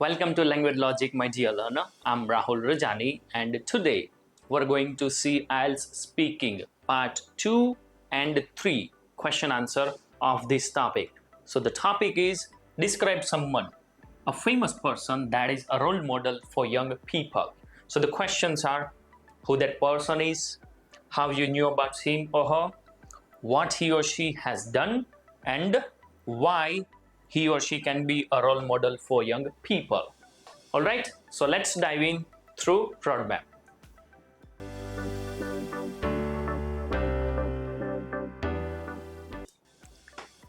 Welcome to Language Logic, my dear learner. I'm Rahul Rajani, and today we're going to see IELTS Speaking Part 2 and 3 question answer of this topic. So, the topic is describe someone, a famous person that is a role model for young people. So, the questions are who that person is, how you knew about him or her, what he or she has done, and why he or she can be a role model for young people. Alright, so let's dive in through roadmap.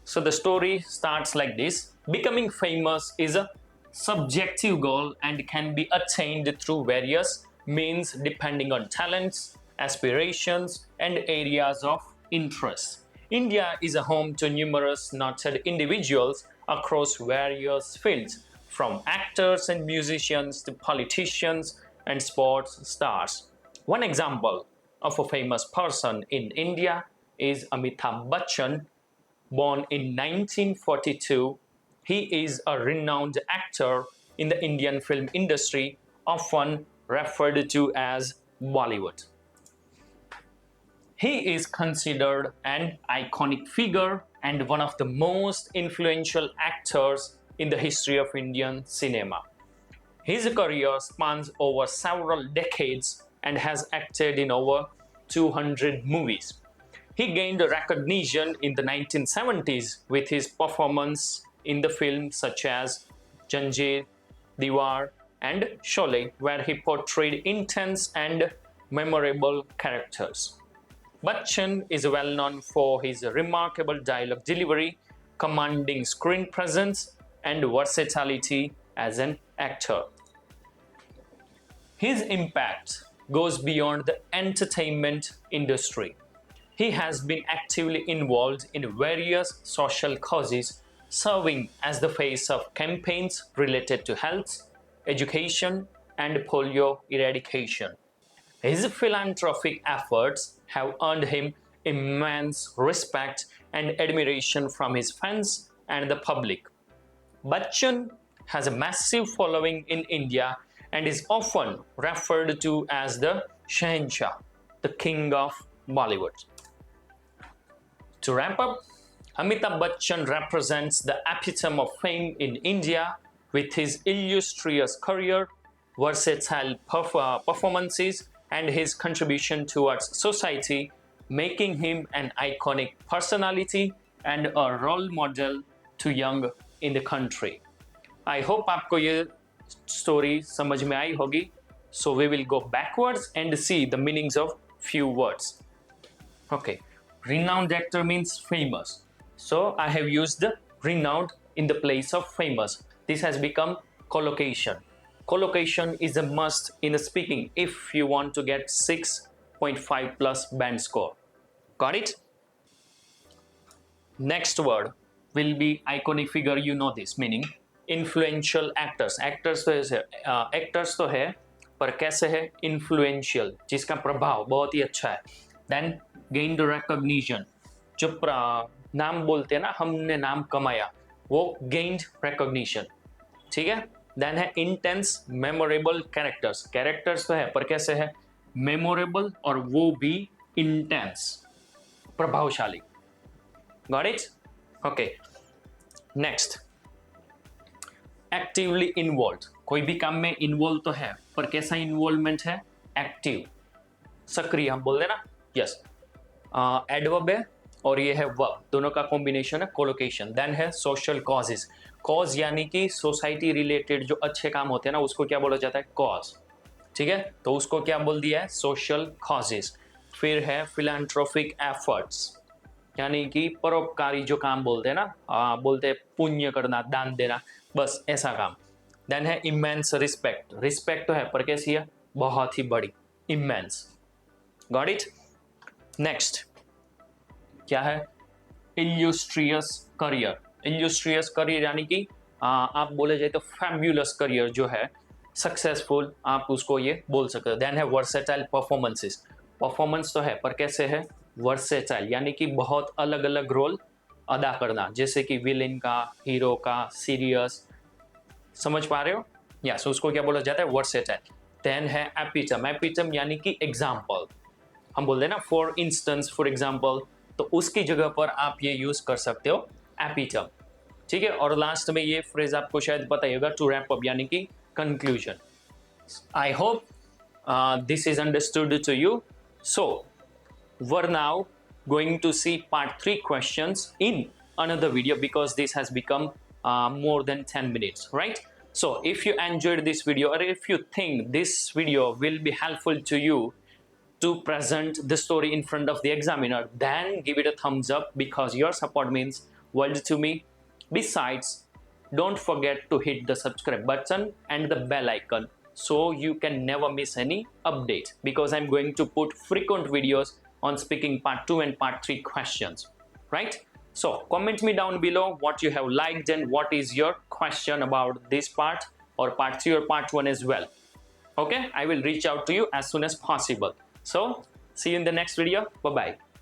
So the story starts like this. Becoming famous is a subjective goal and can be attained through various means depending on talents, aspirations, and areas of interest. India is a home to numerous noted individuals across various fields, from actors and musicians to politicians and sports stars. One example of a famous person in India is Amitabh Bachchan. Born in 1942, he is a renowned actor in the Indian film industry, often referred to as Bollywood. He is considered an iconic figure and one of the most influential actors in the history of Indian cinema. His career spans over several decades and has acted in over 200 movies. He gained recognition in the 1970s with his performance in the films such as Janjeer, Diwar, and Sholay, where he portrayed intense and memorable characters. Bachchan is well known for his remarkable dialogue delivery, commanding screen presence, and versatility as an actor. His impact goes beyond the entertainment industry. He has been actively involved in various social causes, serving as the face of campaigns related to health, education, and polio eradication. His philanthropic efforts have earned him immense respect and admiration from his fans and the public. Bachchan has a massive following in India and is often referred to as the Shahenshah, the king of Bollywood. To wrap up, Amitabh Bachchan represents the epitome of fame in India with his illustrious career, versatile performances, and his contribution towards society, making him an iconic personality and a role model to young in the country. I hope आपको ये story समझ में आई होगी. So we will go backwards and see the meanings of few words. Okay, renowned actor means famous. So I have used the renowned in the place of famous. This has become collocation. Collocation is a must in speaking if you want to get 6.5 plus band score. Got it? Next word will be iconic figure. You know this meaning influential actors. Actors तो है पर कैसे है influential, जिसका प्रभाव बहुत ही अच्छा है. Then gained recognition, जो नाम बोलते हैं ना, हमने नाम कमाया, वो gained recognition. ठीक है. Then है intense memorable characters. Characters तो है पर कैसे है memorable और वो भी intense, प्रभावशाली. Got it? Okay. Next. Actively involved. कोई भी काम में involved तो है पर कैसा involvement है? Active, सक्रिय हम बोल देना. Yes. Adverb है और ये है verb, दोनों का कॉम्बिनेशन है collocation. Then है social causes. Cause यानी कि सोसाइटी रिलेटेड जो अच्छे काम होते हैं ना, उसको क्या बोला जाता है? Cause. ठीक है, तो उसको क्या बोल दिया है? Social causes. फिर है philanthropic efforts, यानी कि परोपकारी जो काम बोलते हैं ना, बोलते हैं पुण्य करना, दान देना, बस ऐसा काम. देन है immense respect. Respect तो है पर कैसी है? बहुत ही बड़ी, immense. Got it? Next क्या है? Illustrious career. Illustrious career यानी कि आप बोले जाए तो fabulous career जो है, सक्सेसफुल, आप उसको ये बोल सकते हो. देन है versatile performances. परफॉर्मेंस तो है पर कैसे है? versatile यानी कि बहुत अलग अलग रोल अदा करना, जैसे कि विलेन का, हीरो का, सीरियस. समझ पा रहे हो? यस, उसको क्या बोला जाता है, वर्सेटाइल। देन है एपिटम, एपिटम यानी कि एग्जाम्पल, हम बोलते हैं ना फॉर इंस्टेंस, फॉर एग्जाम्पल, तो उसकी जगह पर आप ये यूज कर सकते हो एपिटम, ठीक है। और लास्ट में ये फ्रेज आपको शायद पता ही होगा, टू रैप अप यानी कि conclusion. I hope this is understood to you. So we're now going to see part 3 questions in another video because this has become more than 10 minutes, right? So if you enjoyed this video, or if you think this video will be helpful to you to present the story in front of the examiner, then give it a thumbs up because your support means world to me. Besides, don't forget to hit the subscribe button and the bell icon so you can never miss any update, because I'm going to put frequent videos on speaking part 2 and part 3 questions, right? So comment me down below what you have liked and what is your question about this part, or part 3 or part 1 as well. Okay, I will reach out to you as soon as possible. So see you in the next video. Bye bye.